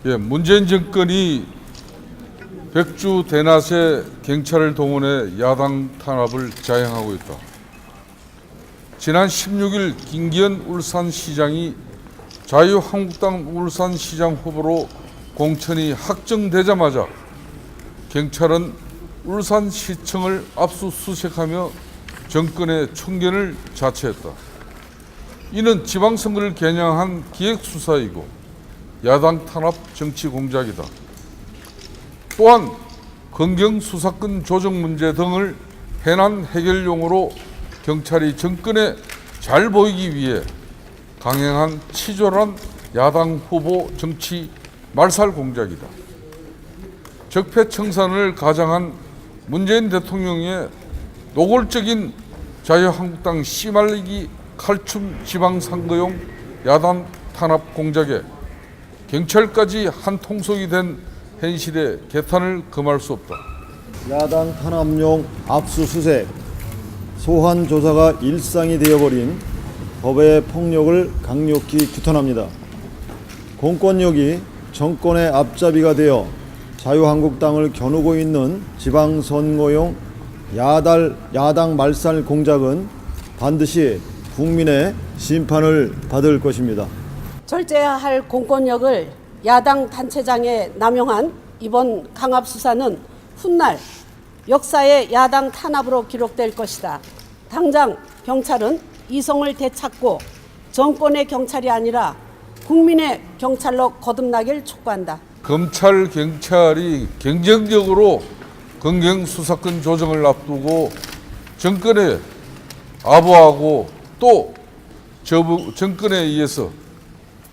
예, 문재인 정권이 백주 대낮에 경찰을 동원해 야당 탄압을 자행하고 있다. 지난 16일 김기현 울산시장이 자유한국당 울산시장 후보로 공천이 확정되자마자 경찰은 울산시청을 압수수색하며 정권의 총견을 자처했다. 이는 지방선거를 겨냥한 기획수사이고 야당 탄압 정치 공작이다. 또한 검경수사권 조정 문제 등을 해난 해결용으로 경찰이 정권에 잘 보이기 위해 강행한 치졸한 야당 후보 정치 말살 공작이다. 적폐청산을 가장한 문재인 대통령의 노골적인 자유한국당 씨말리기 칼춤 지방선거용 야당 탄압 공작에 경찰까지 한 통속이 된 현실에 개탄을 금할 수 없다. 야당 탄압용 압수수색, 소환 조사가 일상이 되어버린 법의 폭력을 강력히 규탄합니다. 공권력이 정권의 앞잡이가 되어 자유한국당을 겨누고 있는 지방선거용 야당 말살 공작은 반드시 국민의 심판을 받을 것입니다. 절제해야 할 공권력을 야당 단체장에 남용한 이번 강압수사는 훗날 역사의 야당 탄압으로 기록될 것이다. 당장 경찰은 이성을 되찾고 정권의 경찰이 아니라 국민의 경찰로 거듭나길 촉구한다. 검찰, 경찰이 경쟁적으로 검경수사권 조정을 앞두고 정권에 아부하고 또 정권에 의해서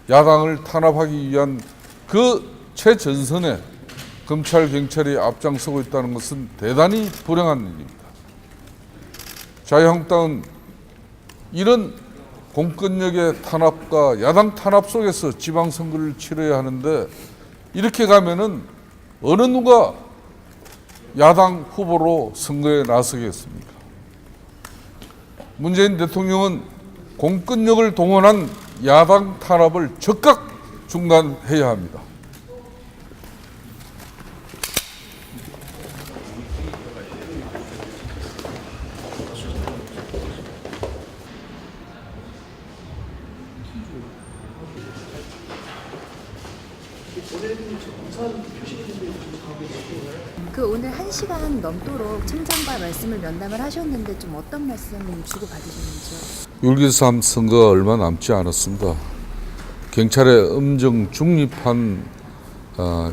야당을 탄압하기 위한 그 최전선에 검찰, 경찰이 앞장서고 있다는 것은 대단히 불행한 일입니다. 자유한국당은 이런 공권력의 탄압과 야당 탄압 속에서 지방선거를 치러야 하는데 이렇게 가면은 어느 누가 야당 후보로 선거에 나서겠습니까? 문재인 대통령은 공권력을 동원한 야당 탄압을 즉각 중단해야 합니다. 오늘 1시간 넘도록 청장과 말씀을 면담을 하셨는데 좀 어떤 말씀 주고받으셨는지요? 6.13 선거가 얼마 남지 않았습니다. 경찰의 엄정 중립한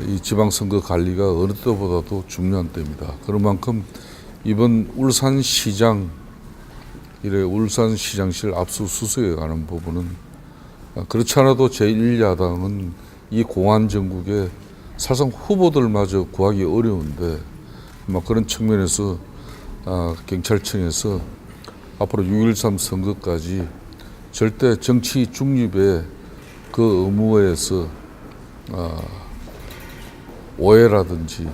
이 지방선거 관리가 어느 때보다도 중요한 때입니다. 그런 만큼 이번 울산시장 울산시장실 압수수색에 관한 부분은 그렇지 않아도 제1야당은 이 공안정국에 사실상 후보들마저 구하기 어려운데 그런 측면에서 경찰청에서 앞으로 6.13 선거까지 절대 정치 중립의 그 의무에서 오해라든지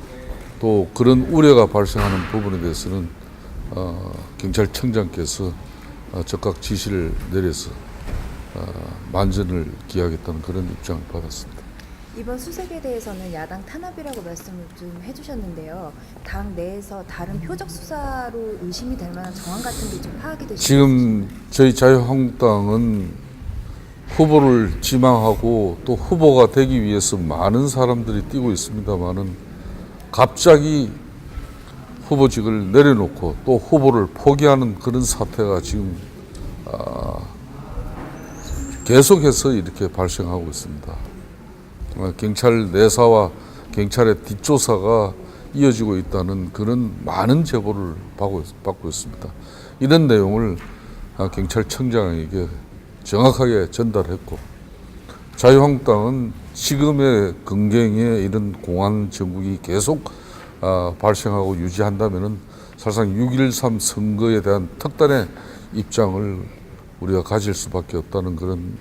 또 그런 우려가 발생하는 부분에 대해서는 경찰청장께서 적극 지시를 내려서 만전을 기하겠다는 그런 입장을 받았습니다. 이번 수색에 대해서는 야당 탄압이라고 말씀을 좀 해주셨는데요. 당 내에서 다른 표적 수사로 의심이 될 만한 정황 같은 게 좀 파악이 되시나요? 지금 저희 자유한국당은 후보를 지망하고 또 후보가 되기 위해서 많은 사람들이 뛰고 있습니다만은 갑자기 후보직을 내려놓고 또 후보를 포기하는 그런 사태가 지금 계속해서 이렇게 발생하고 있습니다. 경찰 내사와 경찰의 뒷조사가 이어지고 있다는 그런 많은 제보를 받고 있습니다. 이런 내용을 경찰청장에게 정확하게 전달했고 자유한국당은 지금의 근경에 이런 공안 정국이 계속 발생하고 유지한다면 사실상 6.13 선거에 대한 특단의 입장을 우리가 가질 수밖에 없다는 그런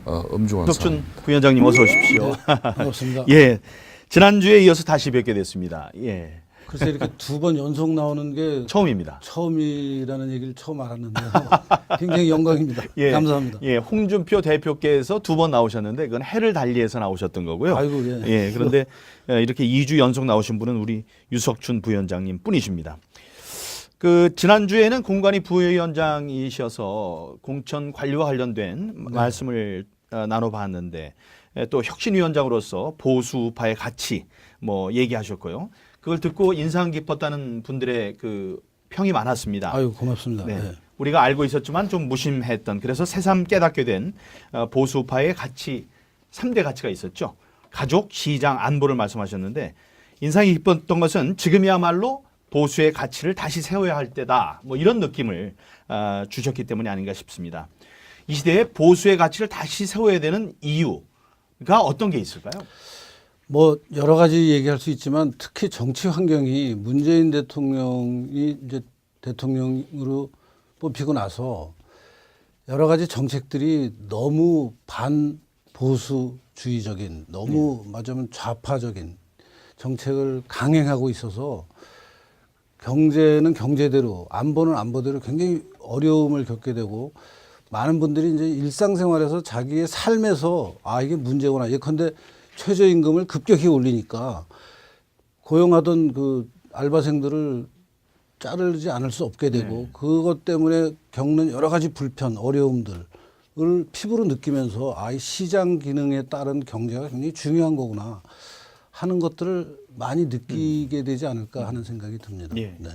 엄중한 덕준 부위원장님 어서 오십시오. 반갑습니다. 예, 지난주에 이어서 다시 뵙게 됐습니다. 예, 글쎄 이렇게 두 번 연속 나오는 게 처음입니다. 처음이라는 얘기를 처음 알았는데요. 굉장히 영광입니다. 예, 감사합니다. 예, 홍준표 대표께서 두 번 나오셨는데 그건 해를 달리해서 나오셨던 거고요. 아이고, 예. 예, 그런데 이렇게 2주 연속 나오신 분은 우리 유석춘 부위원장님 뿐이십니다. 그 지난주에는 공관위 부위원장이셔서 공천 관리와 관련된 말씀을 나눠봤는데 또 혁신위원장으로서 보수 우파의 가치 뭐 얘기하셨고요. 그걸 듣고 인상 깊었다는 분들의 그 평이 많았습니다. 아유 고맙습니다. 네. 네. 우리가 알고 있었지만 좀 무심했던 그래서 새삼 깨닫게 된 보수 우파의 가치 3대 가치가 있었죠. 가족, 시장, 안보를 말씀하셨는데 인상이 깊었던 것은 지금이야말로 보수의 가치를 다시 세워야 할 때다. 뭐 이런 느낌을 주셨기 때문이 아닌가 싶습니다. 이 시대에 보수의 가치를 다시 세워야 되는 이유가 어떤 게 있을까요? 뭐 여러 가지 얘기할 수 있지만 특히 정치 환경이 문재인 대통령이 이제 대통령으로 뽑히고 나서 여러 가지 정책들이 너무 반보수주의적인 너무 맞으면 좌파적인 정책을 강행하고 있어서 경제는 경제대로 안보는 안보대로 굉장히 어려움을 겪게 되고 많은 분들이 이제 일상생활에서 자기의 삶에서 아 이게 문제구나 예컨대 최저임금을 급격히 올리니까 고용하던 그 알바생들을 자르지 않을 수 없게 되고 그것 때문에 겪는 여러 가지 불편 어려움들을 피부로 느끼면서 아 이 시장 기능에 따른 경제가 굉장히 중요한 거구나 하는 것들을 많이 느끼게 되지 않을까 하는 생각이 듭니다. 예. 네.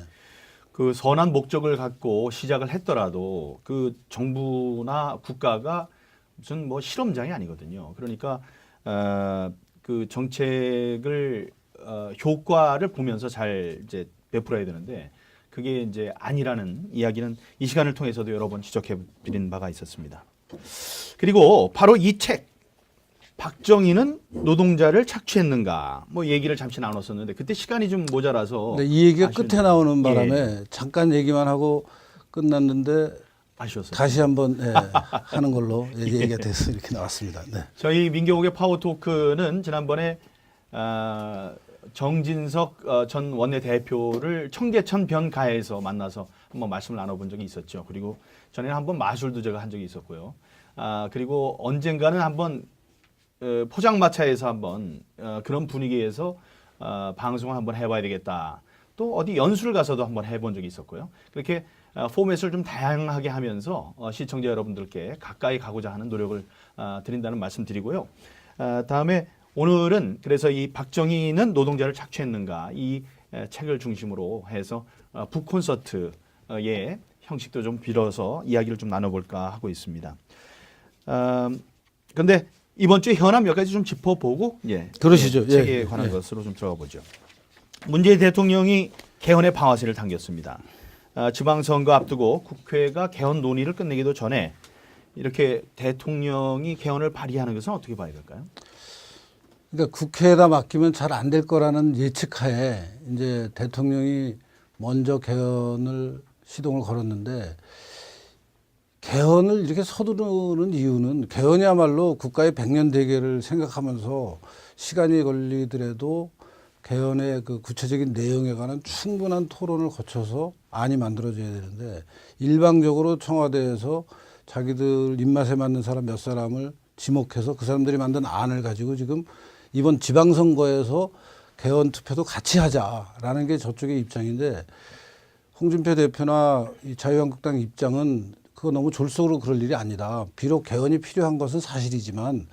그 선한 목적을 갖고 시작을 했더라도 그 정부나 국가가 무슨 뭐 실험장이 아니거든요. 그러니까 그 정책을 효과를 보면서 잘 이제 베풀어야 되는데 그게 이제 아니라는 이야기는 이 시간을 통해서도 여러 번 지적해 드린 바가 있었습니다. 그리고 바로 이 책 박정희는 노동자를 착취했는가 뭐 얘기를 잠시 나눴었는데 그때 시간이 좀 모자라서 근데 이 얘기가 아쉬운 끝에 나오는 바람에 예, 잠깐 얘기만 하고 끝났는데 아쉬웠어요. 다시 한번 하는 걸로 얘기가 돼서 이렇게 나왔습니다. 네. 저희 민경욱의 파워토크는 지난번에 정진석 전 원내대표를 청계천 변가에서 만나서 한번 말씀을 나눠본 적이 있었죠. 그리고 전에는 한번 마술도 제가 한 적이 있었고요. 그리고 언젠가는 한번 포장마차에서 한번 그런 분위기에서 방송을 한번 해봐야 되겠다. 또 어디 연수를 가서도 한번 해본 적이 있었고요. 그렇게 포맷을 좀 다양하게 하면서 시청자 여러분들께 가까이 가고자 하는 노력을 드린다는 말씀 드리고요. 다음에 오늘은 그래서 이 박정희는 노동자를 착취했는가 이 책을 중심으로 해서 북콘서트의 형식도 좀 빌어서 이야기를 좀 나눠볼까 하고 있습니다. 그런데 이번 주에 현안 몇 가지 좀 짚어보고 그러시죠. 예, 책에 관한 예. 것으로 좀 들어가 보죠. 문재인 대통령이 개헌의 방아쇠를 당겼습니다. 지방선거 앞두고 국회가 개헌 논의를 끝내기도 전에 이렇게 대통령이 개헌을 발의하는 것은 어떻게 봐야 될까요? 그러니까 국회에다 맡기면 잘 안 될 거라는 예측하에 이제 대통령이 먼저 개헌을 시동을 걸었는데 개헌을 이렇게 서두르는 이유는 개헌이야말로 국가의 100년 대계를 생각하면서 시간이 걸리더라도 개헌의 그 구체적인 내용에 관한 충분한 토론을 거쳐서 안이 만들어져야 되는데 일방적으로 청와대에서 자기들 입맛에 맞는 사람 몇 사람을 지목해서 그 사람들이 만든 안을 가지고 지금 이번 지방선거에서 개헌 투표도 같이 하자라는 게 저쪽의 입장인데 홍준표 대표나 이 자유한국당 입장은 그거 너무 졸속으로 그럴 일이 아니다. 비록 개헌이 필요한 것은 사실이지만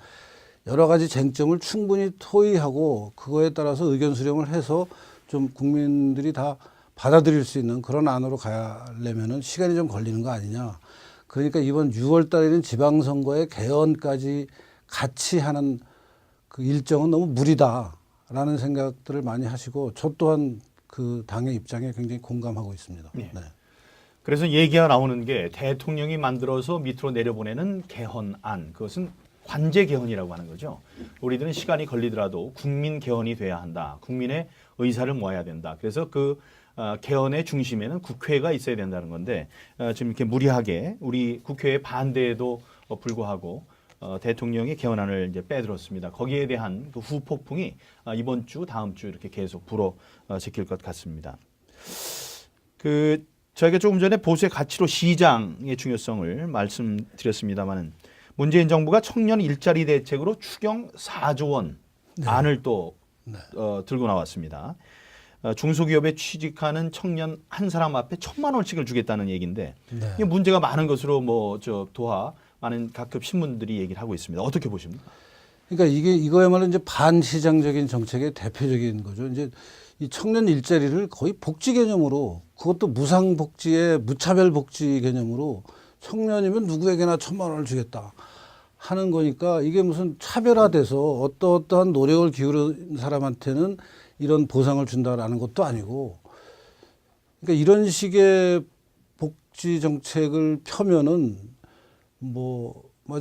여러 가지 쟁점을 충분히 토의하고 그거에 따라서 의견 수렴을 해서 좀 국민들이 다 받아들일 수 있는 그런 안으로 가려면은 시간이 좀 걸리는 거 아니냐. 그러니까 이번 6월 달에는 지방선거에 개헌까지 같이 하는 그 일정은 너무 무리다라는 생각들을 많이 하시고 저 또한 그 당의 입장에 굉장히 공감하고 있습니다. 네. 네. 그래서 얘기가 나오는 게 대통령이 만들어서 밑으로 내려보내는 개헌안 그것은 관제 개헌이라고 하는 거죠. 우리들은 시간이 걸리더라도 국민 개헌이 돼야 한다. 국민의 의사를 모아야 된다. 그래서 그 개헌의 중심에는 국회가 있어야 된다는 건데 지금 이렇게 무리하게 우리 국회의 반대에도 불구하고 대통령이 개헌안을 이제 빼들었습니다. 거기에 대한 그 후폭풍이 이번 주, 다음 주 이렇게 계속 불어지킬 것 같습니다. 저희가 조금 전에 보수의 가치로 시장의 중요성을 말씀드렸습니다만은 문재인 정부가 청년 일자리 대책으로 추경 4조 원 안을 또 들고 나왔습니다. 중소기업에 취직하는 청년 한 사람 앞에 1,000만 원씩을 주겠다는 얘기인데 이게 문제가 많은 것으로 도하 많은 각급 신문들이 얘기를 하고 있습니다. 어떻게 보십니까? 그러니까 이거야말로 이제 반시장적인 정책의 대표적인 거죠. 이제 이 청년 일자리를 거의 복지 개념으로, 그것도 무상복지의 무차별 복지 개념으로 청년이면 누구에게나 1,000만 원을 주겠다 하는 거니까, 이게 무슨 차별화돼서 어떠한 노력을 기울인 사람한테는 이런 보상을 준다라는 것도 아니고, 그러니까 이런 식의 복지 정책을 펴면은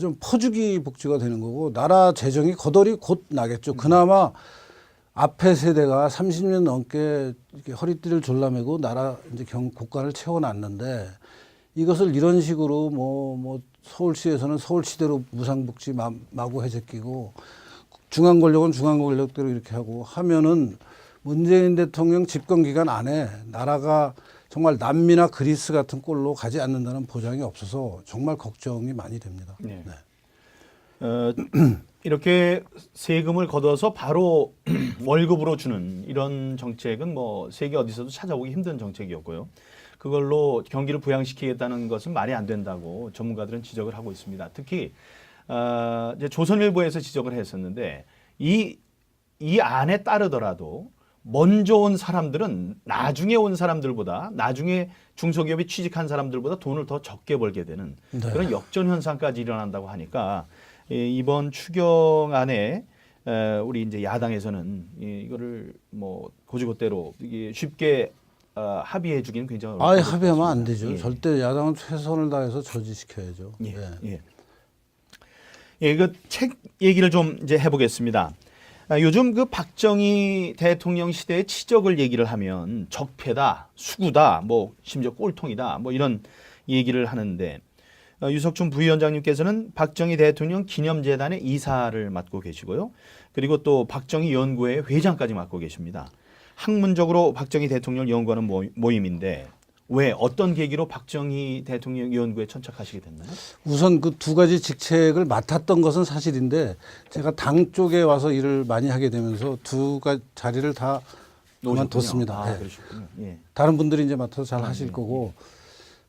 좀 퍼주기 복지가 되는 거고, 나라 재정이 거덜이 곧 나겠죠. 그나마 앞에 세대가 30년 넘게 이렇게 허리띠를 졸라매고 나라 이제 국가를 채워놨는데, 이것을 이런 식으로 서울시에서는 서울시대로 무상복지 마구 해제끼고, 중앙 권력은 중앙 권력대로 이렇게 하고 하면은 문재인 대통령 집권 기간 안에 나라가 정말 남미나 그리스 같은 꼴로 가지 않는다는 보장이 없어서 정말 걱정이 많이 됩니다. 네. 이렇게 세금을 걷어서 바로 월급으로 주는 이런 정책은 세계 어디서도 찾아보기 힘든 정책이었고요. 그걸로 경기를 부양시키겠다는 것은 말이 안 된다고 전문가들은 지적을 하고 있습니다. 특히 이제 조선일보에서 지적을 했었는데 이 안에 따르더라도 먼저 온 사람들은 나중에 온 사람들보다, 나중에 중소기업에 취직한 사람들보다 돈을 더 적게 벌게 되는 그런 역전 현상까지 일어난다고 하니까 이번 추경안에 우리 이제 야당에서는 이거를 고지고대로 이게 쉽게 합의해 주기는 굉장히 어렵습니다. 아예 합의하면 안 되죠. 예. 절대 야당은 최선을 다해서 저지시켜야죠. 예. 예. 그 책 얘기를 좀 이제 해보겠습니다. 요즘 그 박정희 대통령 시대의 치적을 얘기를 하면 적폐다, 수구다, 심지어 꼴통이다, 이런 얘기를 하는데, 유석춘 부위원장님께서는 박정희 대통령 기념재단의 이사를 맡고 계시고요. 그리고 또 박정희 연구회 회장까지 맡고 계십니다. 학문적으로 박정희 대통령 연구하는 모임인데, 왜 어떤 계기로 박정희 대통령 연구에 천착하시게 됐나요? 우선 그 두 가지 직책을 맡았던 것은 사실인데, 제가 당 쪽에 와서 일을 많이 하게 되면서 두 가지 자리를 다 그만뒀습니다. 네. 그러셨군요. 예. 다른 분들이 이제 맡아서 잘 하실 거고,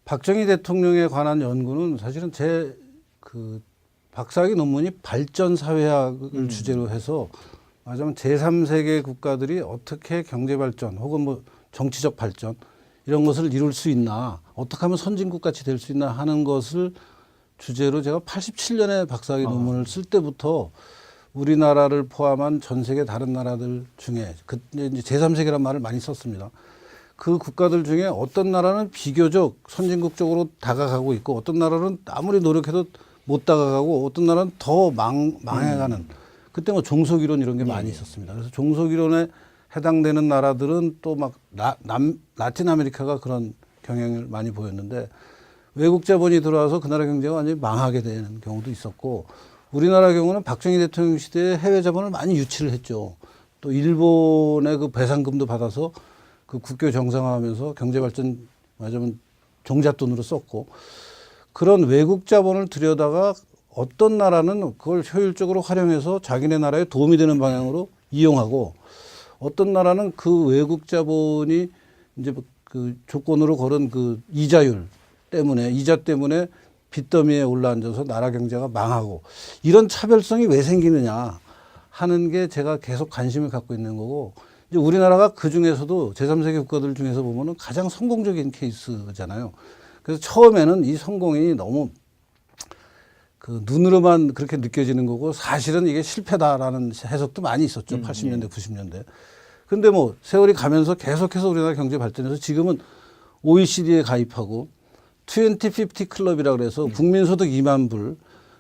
박정희 대통령에 관한 연구는 사실은 제 그 박사학위 논문이 발전 사회학을 주제로 해서, 말하자면 제3세계 국가들이 어떻게 경제 발전 혹은 정치적 발전 이런 것을 이룰 수 있나, 어떻게 하면 선진국 같이 될 수 있나 하는 것을 주제로 제가 87년에 박사학위 논문을 쓸 때부터 우리나라를 포함한 전 세계 다른 나라들 중에, 이제 제3세계란 말을 많이 썼습니다. 그 국가들 중에 어떤 나라는 비교적 선진국 쪽으로 다가가고 있고, 어떤 나라는 아무리 노력해도 못 다가가고, 어떤 나라는 더 망해가는, 그때 종속이론 이런 게 많이 있었습니다. 그래서 종속이론에 해당되는 나라들은 또 라틴 아메리카가 그런 경향을 많이 보였는데, 외국 자본이 들어와서 그 나라 경제가 완전히 망하게 되는 경우도 있었고, 우리나라 경우는 박정희 대통령 시대에 해외 자본을 많이 유치를 했죠. 또 일본의 그 배상금도 받아서 그 국교 정상화하면서 경제 발전 말하자면 종잣돈으로 썼고, 그런 외국 자본을 들여다가 어떤 나라는 그걸 효율적으로 활용해서 자기네 나라에 도움이 되는 방향으로 이용하고, 어떤 나라는 그 외국 자본이 이제 그 조건으로 걸은 그 이자 때문에 빚더미에 올라앉아서 나라 경제가 망하고, 이런 차별성이 왜 생기느냐 하는 게 제가 계속 관심을 갖고 있는 거고, 이제 우리나라가 그 중에서도 제3세계 국가들 중에서 보면은 가장 성공적인 케이스잖아요. 그래서 처음에는 이 성공이 너무 그 눈으로만 그렇게 느껴지는 거고, 사실은 이게 실패다라는 해석도 많이 있었죠. 80년대, 90년대. 근데 세월이 가면서 계속해서 우리나라 경제 발전해서 지금은 OECD에 가입하고 2050 클럽이라고 그래서 국민소득 2만 불,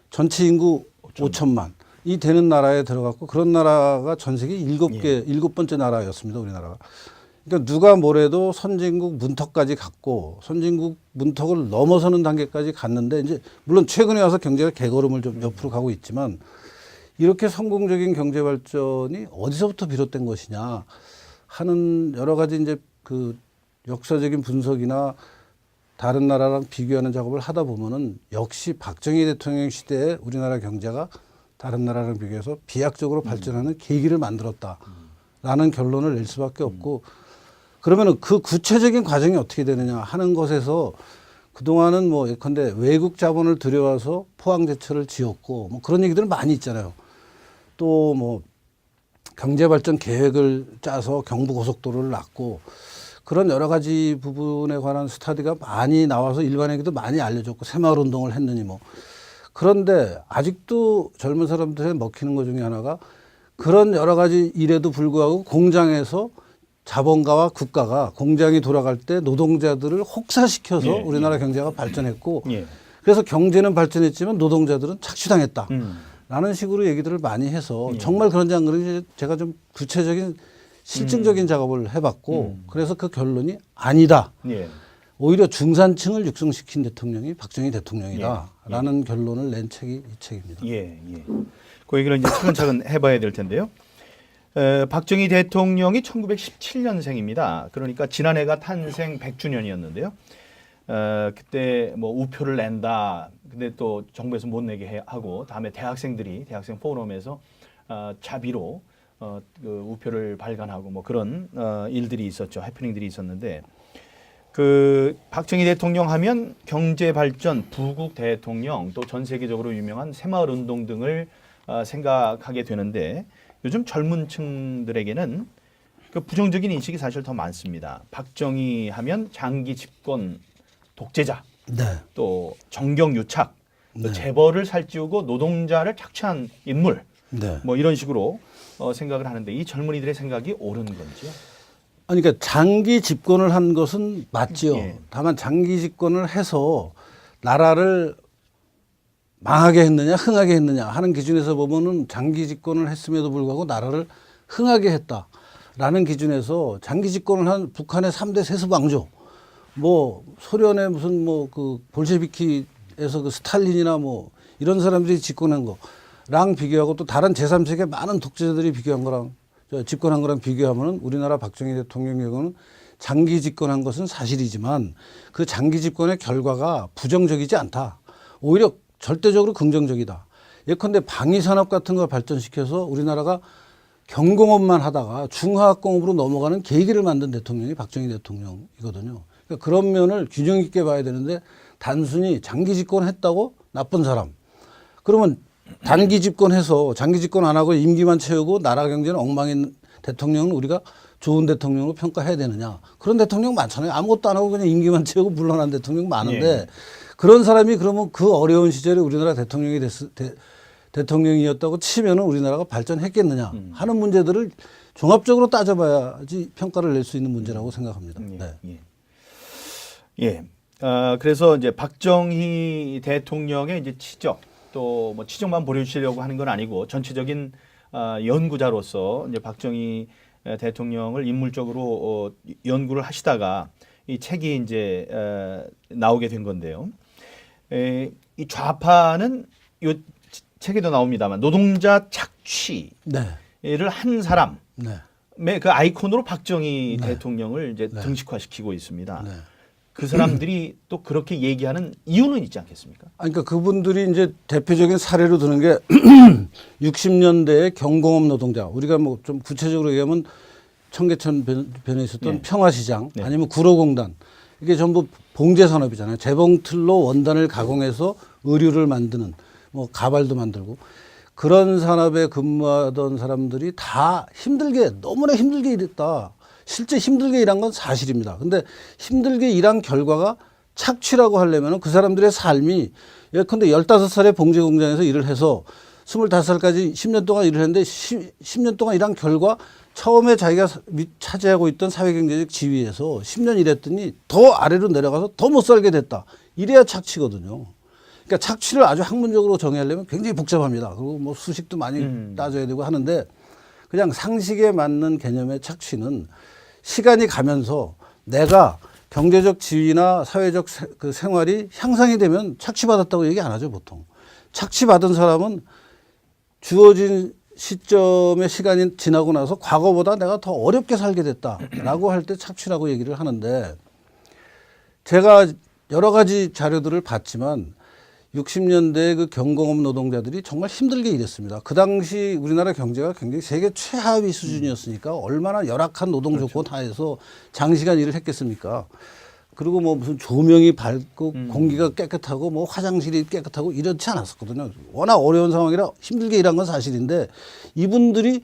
전체 인구 5천만 이 되는 나라에 들어갔고, 그런 나라가 전 세계 7번째 나라였습니다, 우리나라가. 그러니까 누가 뭐래도 선진국 문턱까지 갔고 선진국 문턱을 넘어서는 단계까지 갔는데 이제 물론 최근에 와서 경제가 개걸음을 좀 옆으로 가고 있지만 이렇게 성공적인 경제 발전이 어디서부터 비롯된 것이냐 하는 여러 가지 이제 그 역사적인 분석이나 다른 나라랑 비교하는 작업을 하다 보면은 역시 박정희 대통령 시대에 우리나라 경제가 다른 나라랑 비교해서 비약적으로 발전하는 계기를 만들었다라는 결론을 낼 수밖에 없고 그러면은 그 구체적인 과정이 어떻게 되느냐 하는 것에서 그동안은 뭐 예컨대 외국 자본을 들여와서 포항제철을 지었고 뭐 그런 얘기들 많이 있잖아요. 또 뭐 경제발전 계획을 짜서 경부고속도로를 놨고 그런 여러 가지 부분에 관한 스터디가 많이 나와서 일반에게도 많이 알려졌고 새마을운동을 했느니 뭐 그런데 아직도 젊은 사람들에 먹히는 것 중에 하나가 그런 여러 가지 일에도 불구하고 공장에서 자본가와 국가가 공장이 돌아갈 때 노동자들을 혹사시켜서 예, 우리나라 경제가 발전했고 예. 그래서 경제는 발전했지만 노동자들은 착취당했다. 라는 식으로 얘기들을 많이 해서 정말 그런지 안 그런지 제가 좀 구체적인 실증적인 작업을 해봤고 그래서 그 결론이 아니다. 예. 오히려 중산층을 육성시킨 대통령이 박정희 대통령이다. 예. 라는 결론을 낸 책이 이 책입니다. 예, 예. 그 얘기를 이제 차근차근 해봐야 될 텐데요. 박정희 대통령이 1917년생입니다. 그러니까 지난해가 탄생 100주년이었는데요. 그때 뭐 우표를 낸다. 근데 또 정부에서 못 내게 하고 다음에 대학생들이 대학생 포럼에서 자비로 그 우표를 발간하고 뭐 그런 일들이 있었죠. 해프닝들이 있었는데 그 박정희 대통령 하면 경제 발전, 부국 대통령 또 전 세계적으로 유명한 새마을 운동 등을 생각하게 되는데 요즘 젊은 층들에게는 그 부정적인 인식이 사실 더 많습니다. 박정희 하면 장기 집권 독재자, 네. 또 정경유착, 또 네. 재벌을 살찌우고 노동자를 착취한 인물, 네. 뭐 이런 식으로 생각을 하는데 이 젊은이들의 생각이 옳은 건지요? 아니, 그러니까 장기 집권을 한 것은 맞지요. 예. 다만 장기 집권을 해서 나라를 망하게 했느냐, 흥하게 했느냐 하는 기준에서 보면은 장기 집권을 했음에도 불구하고 나라를 흥하게 했다라는 기준에서 장기 집권을 한 북한의 3대 세습왕조, 뭐 소련의 무슨 뭐 그 볼셰비키에서 그 스탈린이나 뭐 이런 사람들이 집권한 거랑 비교하고 또 다른 제3세계 많은 독재자들이 비교한 거랑 집권한 거랑 비교하면은 우리나라 박정희 대통령 경우는 장기 집권한 것은 사실이지만 그 장기 집권의 결과가 부정적이지 않다. 오히려 절대적으로 긍정적이다. 예컨대 방위산업 같은 걸 발전시켜서 우리나라가 경공업만 하다가 중화학공업으로 넘어가는 계기를 만든 대통령이 박정희 대통령이거든요. 그러니까 그런 면을 균형 있게 봐야 되는데 단순히 장기 집권했다고 나쁜 사람. 그러면 단기 집권해서 장기 집권 안 하고 임기만 채우고 나라 경제는 엉망인 대통령은 우리가 좋은 대통령으로 평가해야 되느냐. 그런 대통령 많잖아요. 아무것도 안 하고 그냥 임기만 채우고 물러난 대통령 많은데 예. 그런 사람이 그러면 그 어려운 시절에 우리나라 대통령이었다고 치면은 우리나라가 발전했겠느냐 하는 문제들을 종합적으로 따져봐야지 평가를 낼 수 있는 문제라고 생각합니다. 네. 예. 예. 그래서 이제 박정희 대통령의 이제 치적 또 뭐 치적만 보여주시려고 하는 건 아니고 전체적인 연구자로서 이제 박정희 대통령을 인물적으로 연구를 하시다가 이 책이 이제 나오게 된 건데요. 이 좌파는 이 책에도 나옵니다만 노동자 착취를 네. 한 사람의 네. 그 아이콘으로 박정희 네. 대통령을 이제 네. 등식화시키고 있습니다. 네. 그 사람들이 또 그렇게 얘기하는 이유는 있지 않겠습니까? 아니, 그러니까 그분들이 이제 대표적인 사례로 드는 게 60년대의 경공업 노동자. 우리가 뭐 좀 구체적으로 얘기하면 청계천 변에 있었던 네. 평화시장 네. 아니면 구로공단. 이게 전부 봉제산업이잖아요. 재봉틀로 원단을 가공해서 의류를 만드는 뭐 가발도 만들고 그런 산업에 근무하던 사람들이 다 힘들게 너무나 힘들게 일했다. 실제 힘들게 일한 건 사실입니다. 근데 힘들게 일한 결과가 착취라고 하려면 그 사람들의 삶이 예컨대 15살에 봉제 공장에서 일을 해서 25살까지 10년 동안 일을 했는데 10년 동안 일한 결과 처음에 자기가 차지하고 있던 사회경제적 지위에서 10년 일했더니 더 아래로 내려가서 더 못 살게 됐다. 이래야 착취거든요. 그러니까 착취를 아주 학문적으로 정의하려면 굉장히 복잡합니다. 그리고 뭐 수식도 많이 따져야 되고 하는데 그냥 상식에 맞는 개념의 착취는 시간이 가면서 내가 경제적 지위나 사회적 그 생활이 향상이 되면 착취받았다고 얘기 안 하죠, 보통. 착취받은 사람은 주어진 시점의 시간이 지나고 나서 과거보다 내가 더 어렵게 살게 됐다라고 할 때 착취라고 얘기를 하는데, 제가 여러 가지 자료들을 봤지만 60년대 그 경공업 노동자들이 정말 힘들게 일했습니다. 그 당시 우리나라 경제가 굉장히 세계 최하위 수준이었으니까 얼마나 열악한 노동 조건 하에서 장시간 일을 했겠습니까? 그리고 뭐 무슨 조명이 밝고 공기가 깨끗하고 뭐 화장실이 깨끗하고 이렇지 않았었거든요. 워낙 어려운 상황이라 힘들게 일한 건 사실인데, 이분들이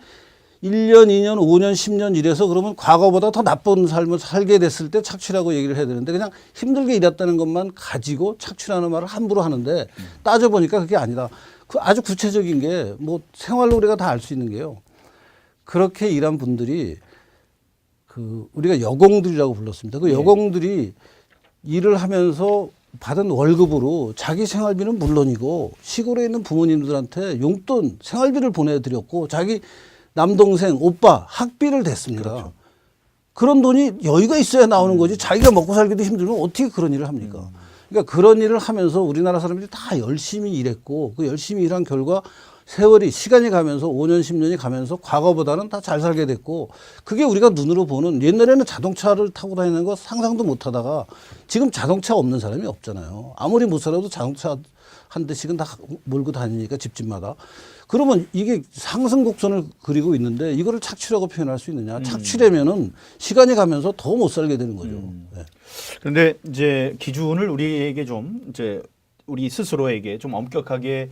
1년, 2년, 5년, 10년 일해서 그러면 과거보다 더 나쁜 삶을 살게 됐을 때 착취라고 얘기를 해야 되는데, 그냥 힘들게 일했다는 것만 가지고 착취라는 말을 함부로 하는데, 따져보니까 그게 아니다. 그 아주 구체적인 게 뭐 생활로 우리가 다 알 수 있는 게요. 그렇게 일한 분들이 그 우리가 여공들이라고 불렀습니다. 그 여공들이 일을 하면서 받은 월급으로 자기 생활비는 물론이고 시골에 있는 부모님들한테 용돈, 생활비를 보내드렸고 자기 남동생, 오빠 학비를 댔습니다. 그렇죠. 그런 돈이 여유가 있어야 나오는 거지, 자기가 먹고 살기도 힘들면 어떻게 그런 일을 합니까? 그러니까 그런 일을 하면서 우리나라 사람들이 다 열심히 일했고, 그 열심히 일한 결과 세월이, 시간이 가면서 5년, 10년이 가면서 과거보다는 다 잘 살게 됐고, 그게 우리가 눈으로 보는, 옛날에는 자동차를 타고 다니는 거 상상도 못 하다가 지금 자동차 없는 사람이 없잖아요. 아무리 못 살아도 자동차 한 대씩은 다 몰고 다니니까 집집마다. 그러면 이게 상승 곡선을 그리고 있는데 이거를 착취라고 표현할 수 있느냐? 착취라면은 시간이 가면서 더 못 살게 되는 거죠. 네. 그런데 이제 기준을 우리에게 좀 이제 우리 스스로에게 좀 엄격하게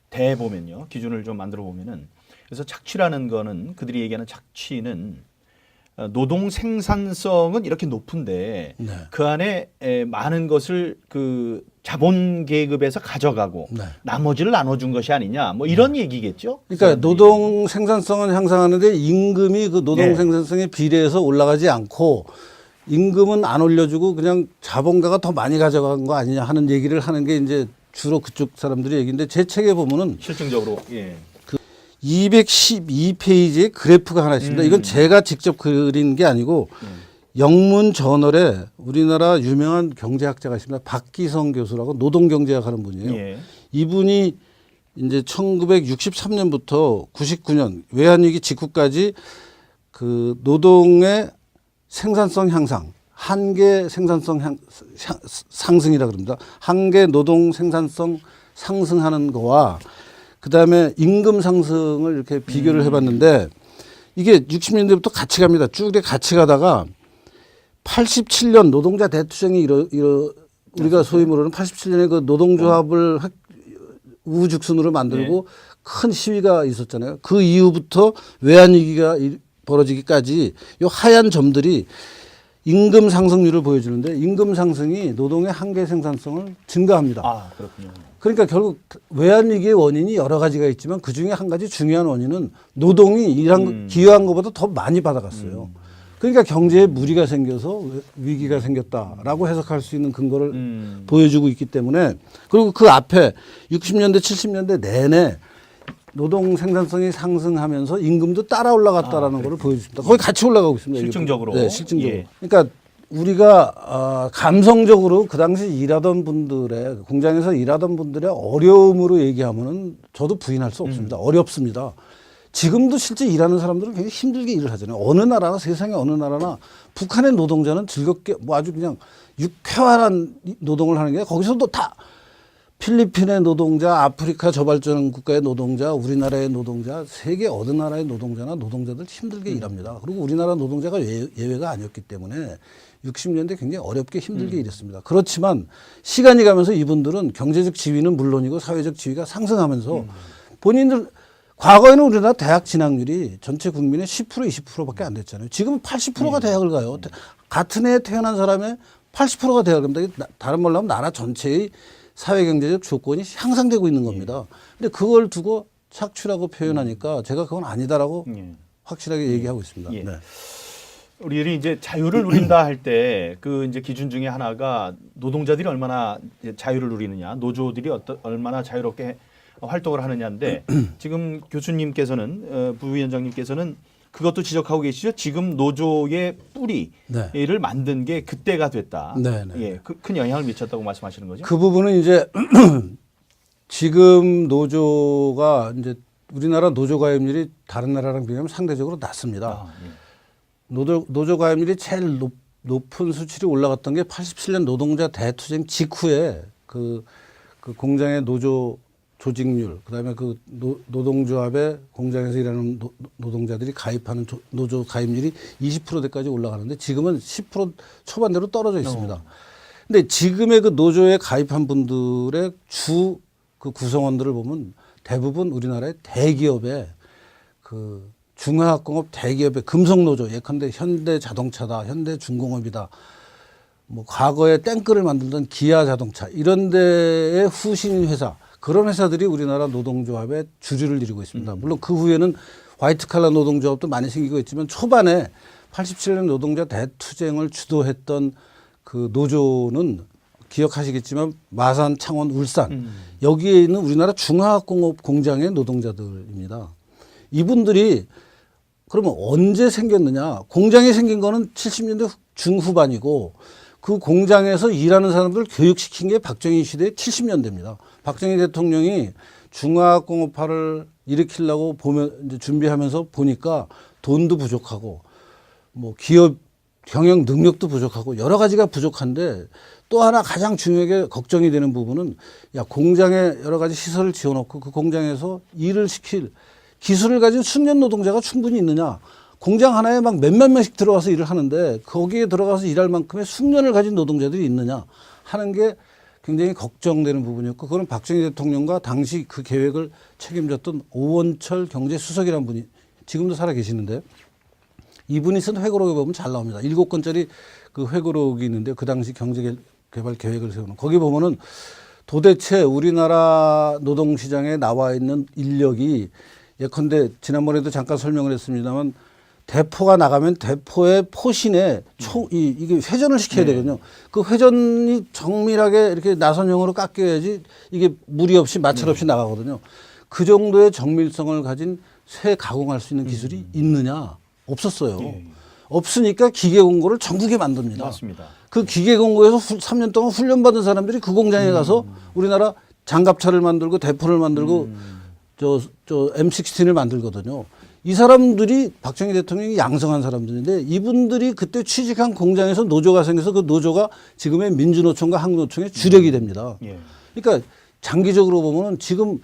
대 보면요, 기준을 좀 만들어 보면은, 그래서 착취라는 거는, 그들이 얘기하는 착취는 노동 생산성은 이렇게 높은데 네. 그 안에 많은 것을 그 자본 계급에서 가져가고 네. 나머지를 나눠준 것이 아니냐, 뭐 이런 얘기겠죠. 그러니까 노동 생산성은 향상하는데 임금이 그 노동 네. 생산성에 비례해서 올라가지 않고, 임금은 안 올려주고 그냥 자본가가 더 많이 가져간 거 아니냐 하는 얘기를 하는 게 이제 주로 그쪽 사람들의 얘기인데, 제 책에 보면은 실증적으로 예. 212페이지의 그래프가 하나 있습니다. 이건 제가 직접 그린 게 아니고 영문 저널에 우리나라 유명한 경제학자가 있습니다. 박기성 교수라고 노동경제학 하는 분이에요. 예. 이분이 이제 1963년부터 99년 외환위기 직후까지 그 노동의 생산성 향상, 한계 생산성 상승이라 그럽니다. 한계 노동 생산성 상승하는 거와 그다음에 임금 상승을 이렇게 비교를 해봤는데, 이게 60년대부터 같이 갑니다. 쭉 이렇게 같이 가다가 87년 노동자 대투쟁이 우리가 소위 말하는 87년에 그 노동조합을 우후죽순으로 만들고 큰 시위가 있었잖아요. 그 이후부터 외환위기가 벌어지기까지 이 하얀 점들이 임금 상승률을 보여주는데, 임금 상승이 노동의 한계 생산성을 증가합니다. 아, 그렇군요. 그러니까 결국 외환위기의 원인이 여러 가지가 있지만 그중에 한 가지 중요한 원인은 노동이 기여한 것보다 더 많이 받아갔어요. 그러니까 경제에 무리가 생겨서 위기가 생겼다라고 해석할 수 있는 근거를 보여주고 있기 때문에, 그리고 그 앞에 60년대 70년대 내내 노동 생산성이 상승하면서 임금도 따라 올라갔다라는 것을 보여줍니다. 거의 같이 올라가고 있습니다. 실증적으로. 네, 실증적으로. 예. 그러니까 우리가 감성적으로 그 당시 일하던 분들의, 공장에서 일하던 분들의 어려움으로 얘기하면은 저도 부인할 수 없습니다. 어렵습니다. 지금도 실제 일하는 사람들은 굉장히 힘들게 일을 하잖아요. 어느 나라나, 세상에 어느 나라나 북한의 노동자는 즐겁게 뭐 아주 그냥 유쾌한 노동을 하는 게, 거기서도 다 필리핀의 노동자, 아프리카 저발전 국가의 노동자, 우리나라의 노동자, 세계 어느 나라의 노동자나 노동자들 힘들게 일합니다. 그리고 우리나라 노동자가 예외가 아니었기 때문에 60년대 굉장히 어렵게 힘들게 일했습니다. 그렇지만 시간이 가면서 이분들은 경제적 지위는 물론이고 사회적 지위가 상승하면서 본인들, 과거에는 우리나라 대학 진학률이 전체 국민의 10% 20%밖에 안 됐잖아요. 지금 80%가 대학을 가요. 같은 해에 태어난 사람의 80%가 대학을 갑니다. 다른 말로 하면 나라 전체의 사회경제적 조건이 향상되고 있는 겁니다. 근데 그걸 두고 착취라고 표현하니까 제가 그건 아니다라고 확실하게 얘기하고 있습니다. 예. 네. 우리들이 이제 자유를 누린다 할 때 그 이제 기준 중에 하나가 노동자들이 얼마나 자유를 누리느냐, 노조들이 얼마나 자유롭게 활동을 하느냐인데, 지금 교수님께서는 부위원장님께서는 그것도 지적하고 계시죠. 지금 노조의 뿌리를 네. 만든 게 그때가 됐다. 네, 네. 예, 큰 영향을 미쳤다고 말씀하시는 거죠. 그 부분은 이제 지금 노조가 이제 우리나라 노조 가입률이 다른 나라랑 비교하면 상대적으로 낮습니다. 아, 예. 노조 가입률이 제일 높은 수치로 올라갔던 게 87년 노동자 대투쟁 직후에 그 공장의 노조 조직률, 그다음에 그 노동조합의 공장에서 일하는 노동자들이 가입하는 노조 가입률이 20%대까지 올라가는데 지금은 10% 초반대로 떨어져 있습니다. 근데 지금의 그 노조에 가입한 분들의 주 그 구성원들을 보면 대부분 우리나라의 대기업의 그 중화학공업 대기업의 금속노조, 예컨대 현대자동차다, 현대중공업이다, 뭐 과거에 탱크를 만들던 기아자동차 이런 데의 후신 회사, 그런 회사들이 우리나라 노동조합의 주류를 이루고 있습니다. 물론 그 후에는 화이트칼라 노동조합도 많이 생기고 있지만 초반에 87년 노동자 대투쟁을 주도했던 그 노조는 기억하시겠지만 마산, 창원, 울산 여기에 있는 우리나라 중화학공업 공장의 노동자들입니다. 이분들이 그러면 언제 생겼느냐? 공장이 생긴 거는 70년대 중후반이고 그 공장에서 일하는 사람들 교육시킨 게 박정희 시대 70년대입니다. 박정희 대통령이 중화학공업화를 일으키려고 보면 이제 준비하면서 보니까 돈도 부족하고 뭐 기업 경영 능력도 부족하고 여러 가지가 부족한데 또 하나 가장 중요하게 걱정이 되는 부분은 야 공장에 여러 가지 시설을 지어놓고 그 공장에서 일을 시킬 기술을 가진 숙련 노동자가 충분히 있느냐. 공장 하나에 막 몇몇 명씩 들어가서 일을 하는데 거기에 들어가서 일할 만큼의 숙련을 가진 노동자들이 있느냐 하는 게 굉장히 걱정되는 부분이었고 그건 박정희 대통령과 당시 그 계획을 책임졌던 오원철 경제수석이라는 분이 지금도 살아 계시는데 이분이 쓴 회고록에 보면 잘 나옵니다. 7권짜리 그 회고록이 있는데 그 당시 경제개발 계획을 세우는 거기 보면은 도대체 우리나라 노동시장에 나와 있는 인력이 예컨대 지난번에도 잠깐 설명을 했습니다만 대포가 나가면 대포의 포신에 이게 회전을 시켜야 되거든요. 그 회전이 정밀하게 이렇게 나선형으로 깎여야지 이게 무리 없이 마찰 없이 나가거든요. 그 정도의 정밀성을 가진 쇠 가공할 수 있는 기술이 있느냐? 없었어요. 없으니까 기계 공고를 전국에 만듭니다. 맞습니다. 그 기계 공고에서 3년 동안 훈련받은 사람들이 그 공장에 가서 우리나라 장갑차를 만들고 대포를 만들고 저 M16을 만들거든요. 이 사람들이 박정희 대통령이 양성한 사람들인데 이분들이 그때 취직한 공장에서 노조가 생겨서 그 노조가 지금의 민주노총과 한국노총의 주력이 됩니다. 예. 그러니까 장기적으로 보면은 지금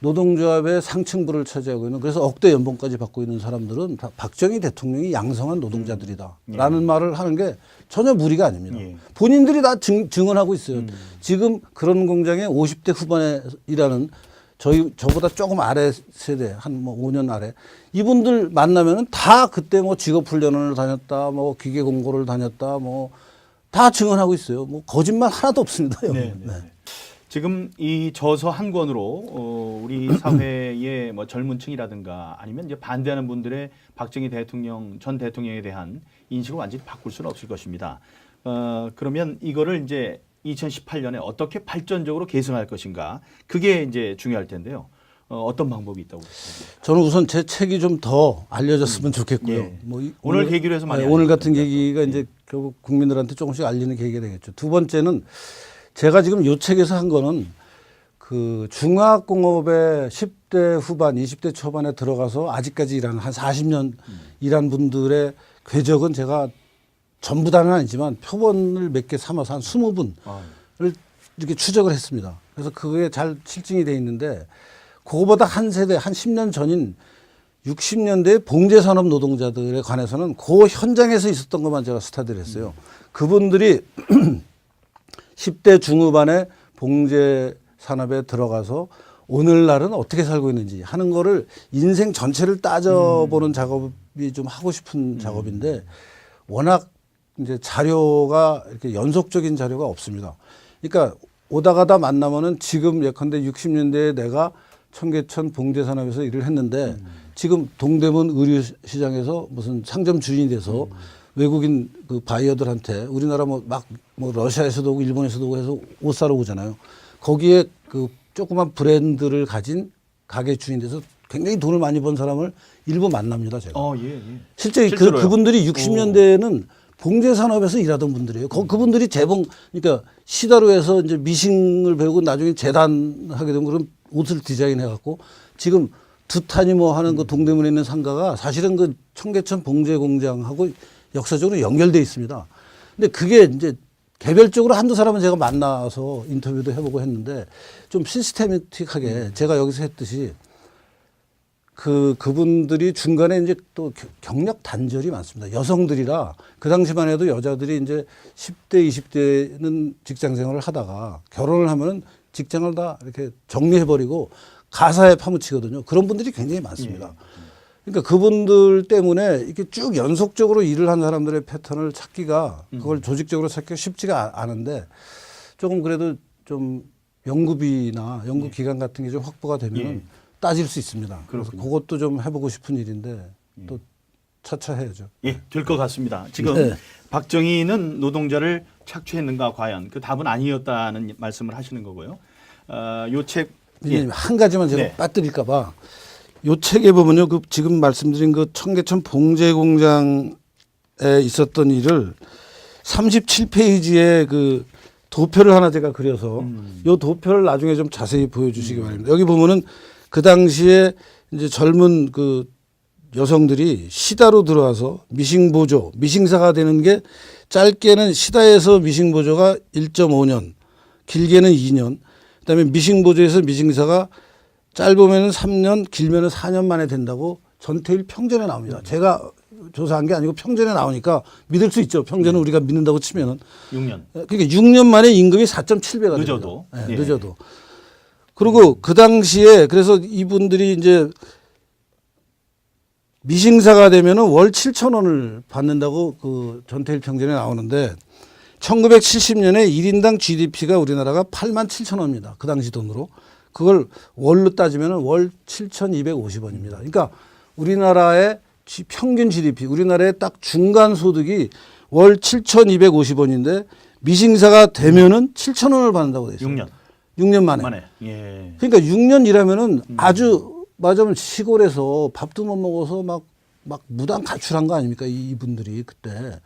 노동조합의 상층부를 차지하고 있는 그래서 억대 연봉까지 받고 있는 사람들은 다 박정희 대통령이 양성한 노동자들이다라는 말을 하는 게 전혀 무리가 아닙니다. 본인들이 다 증언하고 있어요. 지금 그런 공장에 50대 후반에 일하는 저보다 조금 아래 세대, 한 뭐 5년 아래. 이분들 만나면은 다 그때 뭐 직업훈련을 다녔다, 뭐 기계공고를 다녔다, 뭐 다 증언하고 있어요. 뭐 거짓말 하나도 없습니다. 여기. 네. 지금 이 저서 한 권으로 우리 사회의 뭐 젊은 층이라든가 아니면 이제 반대하는 분들의 박정희 전 대통령에 대한 인식을 완전히 바꿀 수는 없을 것입니다. 그러면 이거를 이제 2018년에 어떻게 발전적으로 개선할 것인가 그게 이제 중요할 텐데요. 어떤 방법이 있다고 생각하세요? 저는 우선 제 책이 좀 더 알려졌으면 좋겠고요. 예. 뭐 오늘 계기로 해서 많이 오늘 같은 알려졌습니다. 계기가 이제 결국 국민들한테 조금씩 알리는 계기가 되겠죠. 두 번째는 제가 지금 요 책에서 한 거는 그 중화학공업의 10대 후반, 20대 초반에 들어가서 아직까지 일하는 한 40년 일한 분들의 궤적은 제가 전부 다는 아니지만 표본을 몇 개 삼아서 한 20분을 이렇게 추적을 했습니다. 그래서 그게 잘 실증이 돼 있는데 그거보다 한 세대, 한 10년 전인 60년대 봉제산업 노동자들에 관해서는 그 현장에서 있었던 것만 제가 스타디를 했어요. 그분들이 10대 중후반에 봉제 산업에 들어가서 오늘날은 어떻게 살고 있는지 하는 거를 인생 전체를 따져보는 작업이 좀 하고 싶은 작업인데 워낙 이제 자료가 이렇게 연속적인 자료가 없습니다. 그러니까 오다 가다 만나면은 지금 예컨대 60년대에 내가 청계천 봉제 산업에서 일을 했는데 지금 동대문 의류 시장에서 무슨 상점 주인이 돼서 외국인 그 바이어들한테 우리나라 뭐 러시아에서도 오고 일본에서도 오고 해서 옷 사러 오잖아요. 거기에 그 조그만 브랜드를 가진 가게 주인 돼서 굉장히 돈을 많이 번 사람을 일부 만납니다, 제가. 예. 실제 실제로요? 그분들이 60년대에는 봉제 산업에서 일하던 분들이에요. 그분들이 그러니까 시다로에서 이제 미싱을 배우고 나중에 재단하게 되면 그런 옷을 디자인해 갖고 지금 두탄이 뭐 하는 그 동대문에 있는 상가가 사실은 그 청계천 봉제 공장하고 역사적으로 연결돼 있습니다. 근데 그게 이제 개별적으로 한두 사람은 제가 만나서 인터뷰도 해보고 했는데 좀 시스테미틱하게 제가 여기서 했듯이 그분들이 중간에 이제 또 경력 단절이 많습니다. 여성들이라 그 당시만 해도 여자들이 이제 10대, 20대는 직장 생활을 하다가 결혼을 하면은 직장을 다 이렇게 정리해버리고 가사에 파묻히거든요. 그런 분들이 굉장히 많습니다. 그러니까 그분들 때문에 이렇게 쭉 연속적으로 일을 한 사람들의 패턴을 찾기가 그걸 조직적으로 찾기가 쉽지가 않은데 조금 그래도 좀 연구비나 연구 기간 같은 게 좀 확보가 되면 따질 수 있습니다. 그래서 그것도 좀 해보고 싶은 일인데 또 차차 해야죠. 예, 될 것 같습니다. 지금 네. 박정희는 노동자를 착취했는가 과연 그 답은 아니었다는 말씀을 하시는 거고요. 요 책 한 가지만 제가 네. 빠뜨릴까 봐. 요 책에 보면요. 그 지금 말씀드린 그 청계천 봉제 공장에 있었던 일을 37페이지에 그 도표를 하나 제가 그려서 요 도표를 나중에 좀 자세히 보여주시기 바랍니다. 여기 보면은 그 당시에 이제 젊은 그 여성들이 시다로 들어와서 미싱보조, 미싱사가 되는 게 짧게는 시다에서 미싱보조가 1.5년, 길게는 2년, 그다음에 미싱보조에서 미싱사가 짧으면 3년, 길면 4년 만에 된다고 전태일 평전에 나옵니다. 제가 조사한 게 아니고 평전에 나오니까 믿을 수 있죠. 평전은 우리가 믿는다고 치면은. 6년. 그러니까 6년 만에 임금이 4.7배가 늦어도. 됩니다. 네, 예. 늦어도. 그리고 그 당시에 그래서 이분들이 이제 미싱사가 되면은 월 7,000원을 받는다고 그 전태일 평전에 나오는데 1970년에 1인당 GDP가 우리나라가 87,000원입니다. 그 당시 돈으로. 그걸 월로 따지면 월 7,250원입니다. 그러니까 우리나라의 평균 GDP, 우리나라의 딱 중간 소득이 월 7,250원인데 미싱사가 되면은 7,000원을 받는다고 돼 있어요. 6년. 6년 만에. 예. 그러니까 6년 일하면은 아주 맞으면 시골에서 밥도 못 먹어서 막 무단 가출한 거 아닙니까? 이분들이 그때.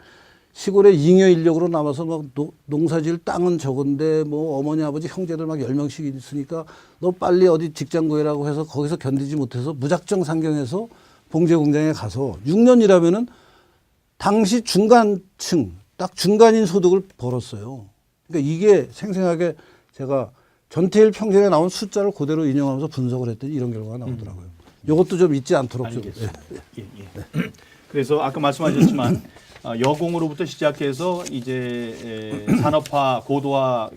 시골에 잉여 인력으로 남아서 막 농사질 땅은 적은데 뭐 어머니 아버지 형제들 막 10명씩 있으니까 너 빨리 어디 직장 구해라고 해서 거기서 견디지 못해서 무작정 상경해서 봉제 공장에 가서 6년 일하면은 당시 중간층 딱 중간인 소득을 벌었어요. 그러니까 이게 생생하게 제가 전태일 평전에 나온 숫자를 그대로 인용하면서 분석을 했더니 이런 결과가 나오더라고요. 이것도 좀 잊지 않도록 좀. 알겠습니다. 예. 그래서 아까 말씀하셨지만 여공으로부터 시작해서 이제 산업화, 고도화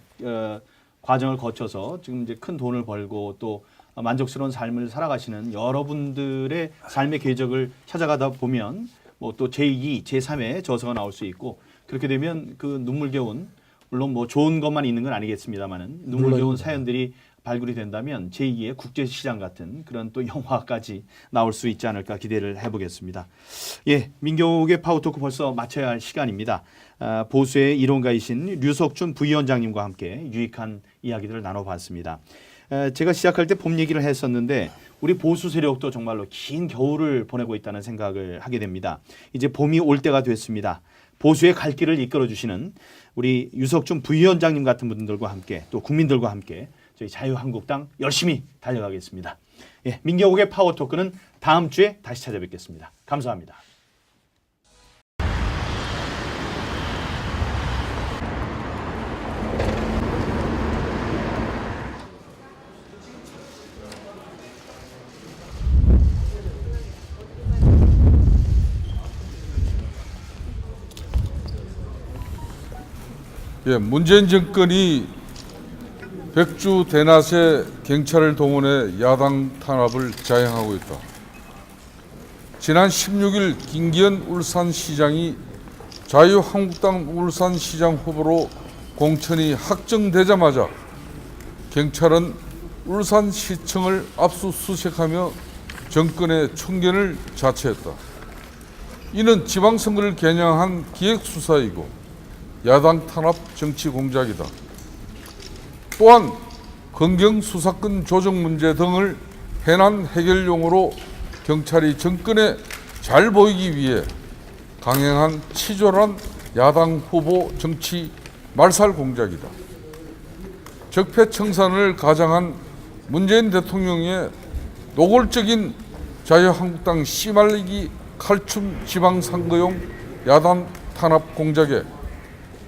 과정을 거쳐서 지금 이제 큰 돈을 벌고 또 만족스러운 삶을 살아가시는 여러분들의 삶의 궤적을 찾아가다 보면 뭐 또 제2, 제3의 저서가 나올 수 있고 그렇게 되면 그 눈물겨운 물론 뭐 좋은 것만 있는 건 아니겠습니다만은 눈물겨운 사연들이 발굴이 된다면 제2의 국제시장 같은 그런 또 영화까지 나올 수 있지 않을까 기대를 해보겠습니다. 예, 민경욱의 파워토크 벌써 마쳐야 할 시간입니다. 보수의 이론가이신 류석준 부위원장님과 함께 유익한 이야기들을 나눠봤습니다. 제가 시작할 때 봄 얘기를 했었는데 우리 보수 세력도 정말로 긴 겨울을 보내고 있다는 생각을 하게 됩니다. 이제 봄이 올 때가 됐습니다. 보수의 갈 길을 이끌어주시는 우리 유석준 부위원장님 같은 분들과 함께 또 국민들과 함께 저희 자유한국당 열심히 달려가겠습니다. 예, 민경욱의 파워토크는 다음 주에 다시 찾아뵙겠습니다. 감사합니다. 예, 문재인 정권이 백주 대낮에 경찰을 동원해 야당 탄압을 자행하고 있다. 지난 16일 김기현 울산시장이 자유한국당 울산시장 후보로 공천이 확정되자마자 경찰은 울산시청을 압수수색하며 정권의 총견을 자처했다. 이는 지방선거를 겨냥한 기획수사이고 야당 탄압 정치 공작이다. 또한 검경 수사권 조정 문제 등을 해난 해결용으로 경찰이 정권에 잘 보이기 위해 강행한 치졸한 야당 후보 정치 말살 공작이다. 적폐청산을 가장한 문재인 대통령의 노골적인 자유한국당 씨말리기 칼춤 지방선거용 야당 탄압 공작에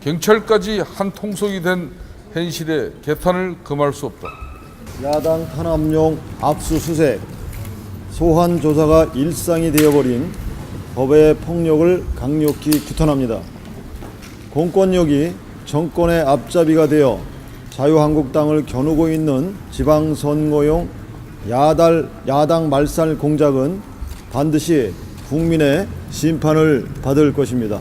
경찰까지 한 통속이 된 현실의 개탄을 금할 수 없다. 야당 탄압용 압수수색, 소환 조사가 일상이 되어버린 법의 폭력을 강력히 규탄합니다. 공권력이 정권의 앞잡이가 되어 자유한국당을 겨누고 있는 지방선거용 야당 말살 공작은 반드시 국민의 심판을 받을 것입니다.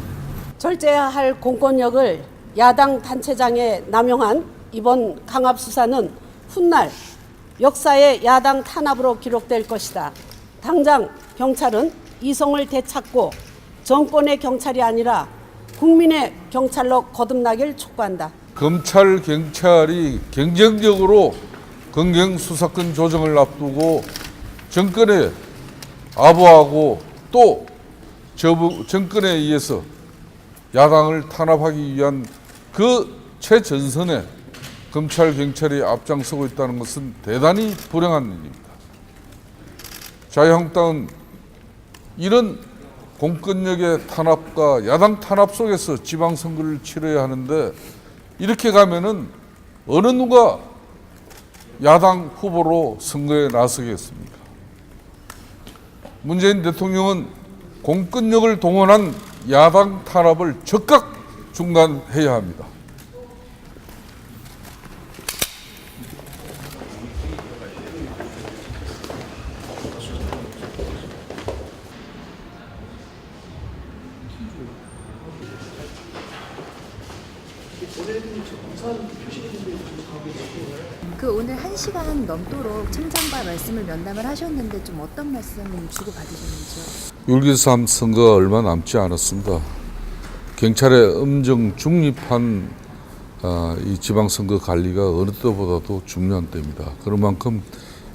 절제해야 할 공권력을 야당 단체장에 남용한 이번 강압수사는 훗날 역사의 야당 탄압으로 기록될 것이다. 당장 경찰은 이성을 되찾고 정권의 경찰이 아니라 국민의 경찰로 거듭나길 촉구한다. 검찰, 경찰이 경쟁적으로 검경수사권 조정을 앞두고 정권에 아부하고 또 정권에 의해서 야당을 탄압하기 위한 그 최전선에 검찰, 경찰이 앞장서고 있다는 것은 대단히 불행한 일입니다. 자유한국당은 이런 공권력의 탄압과 야당 탄압 속에서 지방선거를 치러야 하는데 이렇게 가면은 어느 누가 야당 후보로 선거에 나서겠습니까? 문재인 대통령은 공권력을 동원한 야당 탄압을 즉각 중단해야 합니다. 그 오늘 1시간 넘도록 청장과 말씀을 면담을 하셨는데 좀 어떤 말씀 주고받으셨는지요? 6.13 선거가 얼마 남지 않았습니다. 경찰의 엄정 중립한 이 지방선거 관리가 어느 때보다도 중요한 때입니다. 그런 만큼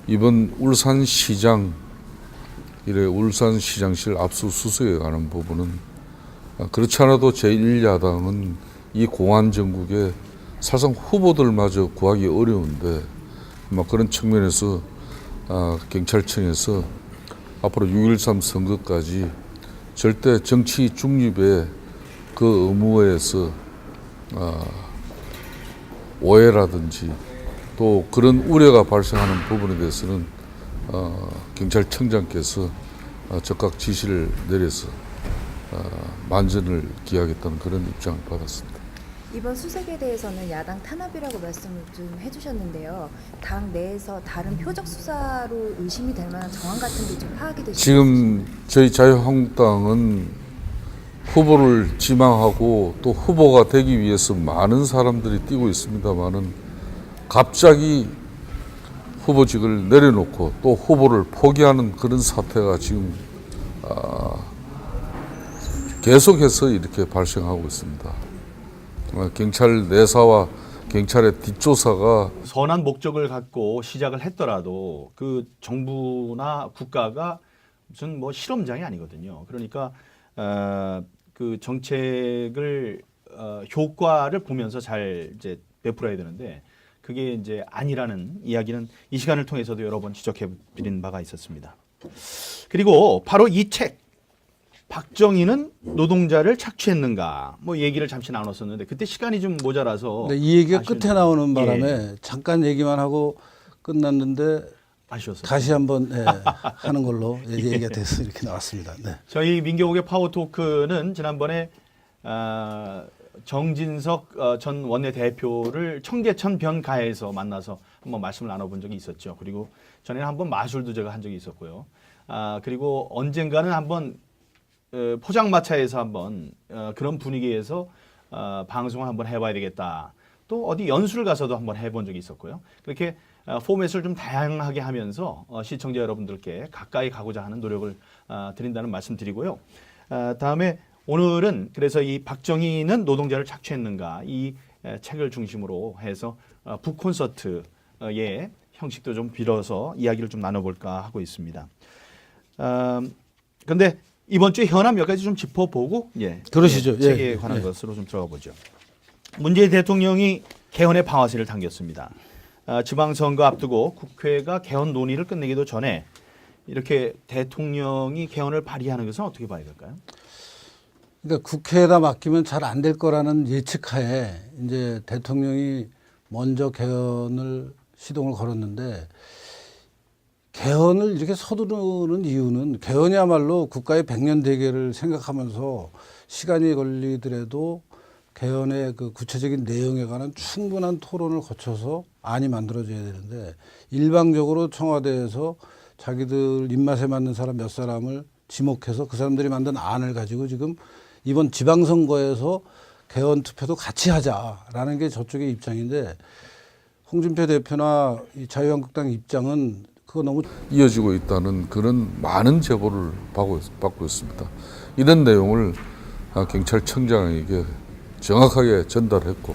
이번 울산시장실의 울산시장실 압수수색에 관한 부분은 그렇지 않아도 제1야당은 이 공안 정국에 사실상 후보들마저 구하기 어려운데 그런 측면에서 경찰청에서 앞으로 6.13 선거까지 절대 정치 중립의 그 의무에서 오해라든지 또 그런 우려가 발생하는 부분에 대해서는 경찰청장께서 적극 지시를 내려서 만전을 기하겠다는 그런 입장을 받았습니다. 이번 수색에 대해서는 야당 탄압이라고 말씀을 좀 해주셨는데요. 당 내에서 다른 표적 수사로 의심이 될 만한 정황 같은 게 좀 파악이 되시나요? 지금 저희 자유한국당은 후보를 지망하고 또 후보가 되기 위해서 많은 사람들이 뛰고 있습니다만은 갑자기 후보직을 내려놓고 또 후보를 포기하는 그런 사태가 지금 계속해서 이렇게 발생하고 있습니다. 경찰 내사와 경찰의 뒷조사가 선한 목적을 갖고 시작을 했더라도 그 정부나 국가가 무슨 뭐 실험장이 아니거든요. 그러니까 그 정책을 효과를 보면서 잘 이제 베풀어야 되는데 그게 이제 아니라는 이야기는 이 시간을 통해서도 여러 번 지적해 드린 바가 있었습니다. 그리고 바로 이 책 박정희는 노동자를 착취했는가 뭐 얘기를 잠시 나눴었는데 그때 시간이 좀 모자라서 이 얘기가 끝에 아쉬운데. 나오는 바람에 예. 잠깐 얘기만 하고 끝났는데 아쉬웠어요. 다시 한번 하는 걸로 얘기가 돼서 이렇게 나왔습니다. 네. 저희 민경욱의 파워토크는 지난번에 정진석 전 원내대표를 청계천 변가에서 만나서 한번 말씀을 나눠본 적이 있었죠. 그리고 전에는 한번 마술도 제가 한 적이 있었고요. 그리고 언젠가는 한번 포장마차에서 한번 그런 분위기에서 방송을 한번 해봐야 되겠다. 또 어디 연수를 가서도 한번 해본 적이 있었고요. 그렇게 포맷을 좀 다양하게 하면서 시청자 여러분들께 가까이 가고자 하는 노력을 드린다는 말씀 드리고요. 다음에 오늘은 그래서 이 박정희는 노동자를 착취했는가 이 책을 중심으로 해서 북콘서트의 형식도 좀 빌어서 이야기를 좀 나눠볼까 하고 있습니다. 그런데 이번 주에 현안 몇 가지 좀 짚어보고 그러시죠. 책에 예, 관한 예. 것으로 좀 들어가 보죠. 문재인 대통령이 개헌의 방아쇠를 당겼습니다. 지방선거 앞두고 국회가 개헌 논의를 끝내기도 전에 이렇게 대통령이 개헌을 발의하는 것은 어떻게 봐야 될까요? 그러니까 국회에다 맡기면 잘 안 될 거라는 예측하에 이제 대통령이 먼저 개헌을 시동을 걸었는데, 개헌을 이렇게 서두르는 이유는 개헌이야말로 국가의 백년 대계를 생각하면서 시간이 걸리더라도 개헌의 그 구체적인 내용에 관한 충분한 토론을 거쳐서 안이 만들어져야 되는데, 일방적으로 청와대에서 자기들 입맛에 맞는 사람 몇 사람을 지목해서 그 사람들이 만든 안을 가지고 지금 이번 지방선거에서 개헌 투표도 같이 하자라는 게 저쪽의 입장인데, 홍준표 대표나 이 자유한국당 입장은 그거 너무 이어지고 있다는 그런 많은 제보를 받고 있습니다. 이런 내용을 경찰청장에게 정확하게 전달했고,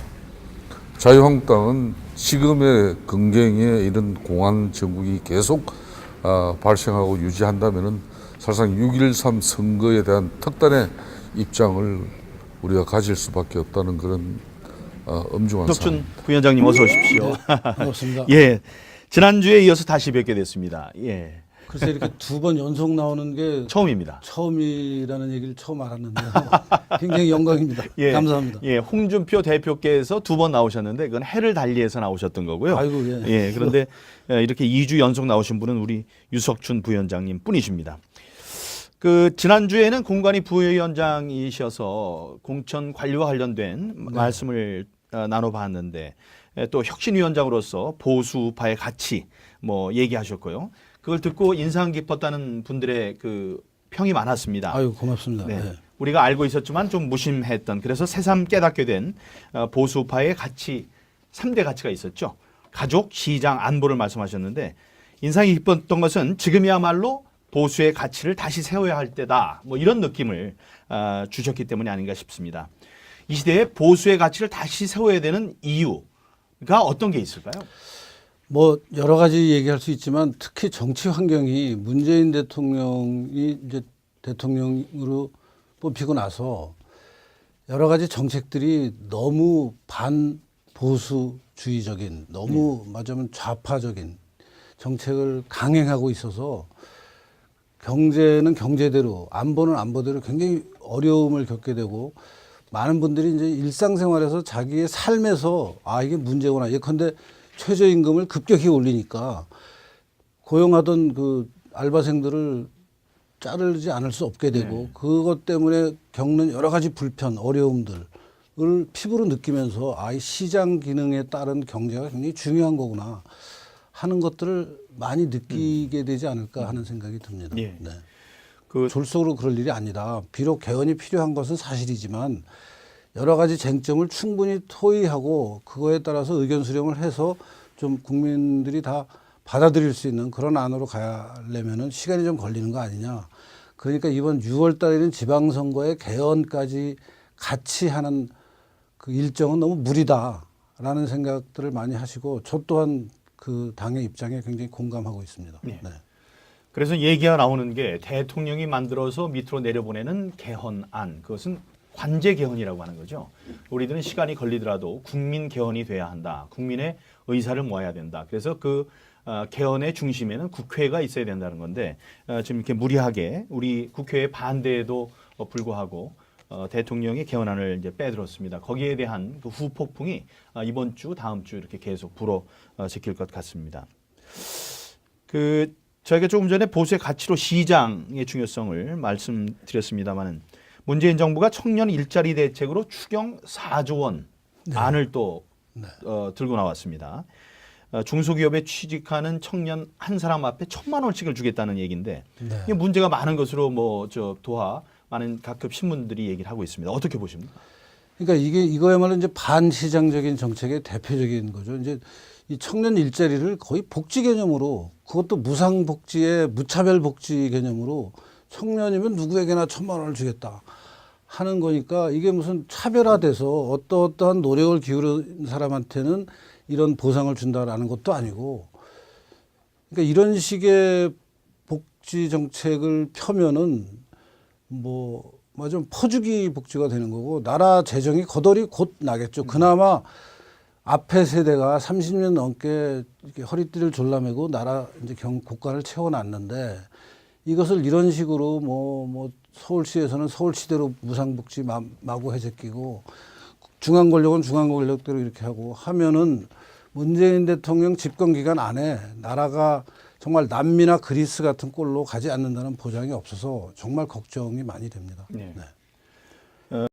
자유한국당은 지금의 근경에 이런 공안 정국이 계속 발생하고 유지한다면은 사실상 6.13 선거에 대한 특단의 입장을 우리가 가질 수밖에 없다는 그런 엄중한 덕준 상황. 부위원장님 어서 오십시오. 반갑습니다. 예, 지난주에 이어서 다시 뵙게 됐습니다. 예, 글쎄 이렇게 두 번 연속 나오는 게 처음입니다. 처음이라는 얘기를 처음 알았는데요. 굉장히 영광입니다. 예, 감사합니다. 예, 홍준표 대표께서 두 번 나오셨는데 그건 해를 달리해서 나오셨던 거고요. 아이고, 예. 예, 그런데 이렇게 2주 연속 나오신 분은 우리 유석춘 부위원장님 뿐이십니다. 그 지난주에는 공관위 부위원장이셔서 공천 관리와 관련된 말씀을 나눠봤는데, 또 혁신위원장으로서 보수파의 가치 뭐 얘기하셨고요. 그걸 듣고 인상 깊었다는 분들의 그 평이 많았습니다. 아유, 고맙습니다. 네. 네. 우리가 알고 있었지만 좀 무심했던, 그래서 새삼 깨닫게 된 보수파의 가치, 3대 가치가 있었죠. 가족, 시장, 안보를 말씀하셨는데, 인상이 깊었던 것은 지금이야말로 보수의 가치를 다시 세워야 할 때다, 뭐 이런 느낌을 주셨기 때문이 아닌가 싶습니다. 이 시대에 보수의 가치를 다시 세워야 되는 이유가 어떤 게 있을까요? 뭐 여러 가지 얘기할 수 있지만, 특히 정치 환경이 문재인 대통령이 이제 대통령으로 뽑히고 나서 여러 가지 정책들이 너무 반보수주의적인, 너무 말하자면 좌파적인 정책을 강행하고 있어서 경제는 경제대로, 안보는 안보대로 굉장히 어려움을 겪게 되고, 많은 분들이 이제 일상생활에서 자기의 삶에서 이게 문제구나. 예컨대 최저임금을 급격히 올리니까 고용하던 그 알바생들을 자르지 않을 수 없게 되고, 그것 때문에 겪는 여러 가지 불편, 어려움들을 피부로 느끼면서 이 시장 기능에 따른 경제가 굉장히 중요한 거구나 하는 것들을 많이 느끼게 되지 않을까 하는 생각이 듭니다. 예. 네. 그 졸속으로 그럴 일이 아니다. 비록 개헌이 필요한 것은 사실이지만 여러 가지 쟁점을 충분히 토의하고 그거에 따라서 의견 수렴을 해서 좀 국민들이 다 받아들일 수 있는 그런 안으로 가려면은 시간이 좀 걸리는 거 아니냐. 그러니까 이번 6월 달에는 지방선거에 개헌까지 같이 하는 그 일정은 너무 무리다라는 생각들을 많이 하시고, 저 또한 그 당의 입장에 굉장히 공감하고 있습니다. 네. 네. 그래서 얘기가 나오는 게 대통령이 만들어서 밑으로 내려보내는 개헌안, 그것은 관제 개헌이라고 하는 거죠. 우리들은 시간이 걸리더라도 국민 개헌이 돼야 한다. 국민의 의사를 모아야 된다. 그래서 그 개헌의 중심에는 국회가 있어야 된다는 건데, 지금 이렇게 무리하게 우리 국회의 반대에도 불구하고 대통령이 개헌안을 이제 빼들었습니다. 거기에 대한 그 후폭풍이 이번 주, 다음 주 이렇게 계속 불어지킬 것 같습니다. 저희가 조금 전에 보수의 가치로 시장의 중요성을 말씀드렸습니다만은, 문재인 정부가 청년 일자리 대책으로 추경 4조 원 안을 또 들고 나왔습니다. 중소기업에 취직하는 청년 한 사람 앞에 1,000만 원씩을 주겠다는 얘기인데, 이게 문제가 많은 것으로 도하 많은 각급 신문들이 얘기를 하고 있습니다. 어떻게 보십니까? 그러니까 이거야말로 이제 반시장적인 정책의 대표적인 거죠. 이제 이 청년 일자리를 거의 복지 개념으로, 그것도 무상복지의 무차별 복지 개념으로 청년이면 누구에게나 1,000만 원을 주겠다 하는 거니까, 이게 무슨 차별화돼서 어떠한 노력을 기울인 사람한테는 이런 보상을 준다라는 것도 아니고, 그러니까 이런 식의 복지 정책을 펴면은 좀 퍼주기 복지가 되는 거고 나라 재정이 거덜이 곧 나겠죠. 그나마 앞에 세대가 30년 넘게 이렇게 허리띠를 졸라매고 나라 이제 국간을 채워놨는데 이것을 이런 식으로 서울시에서는 서울시대로 무상복지 마구 해제끼고 중앙 권력은 중앙 권력대로 이렇게 하고 하면은 문재인 대통령 집권 기간 안에 나라가 정말 남미나 그리스 같은 꼴로 가지 않는다는 보장이 없어서 정말 걱정이 많이 됩니다. 네. 네.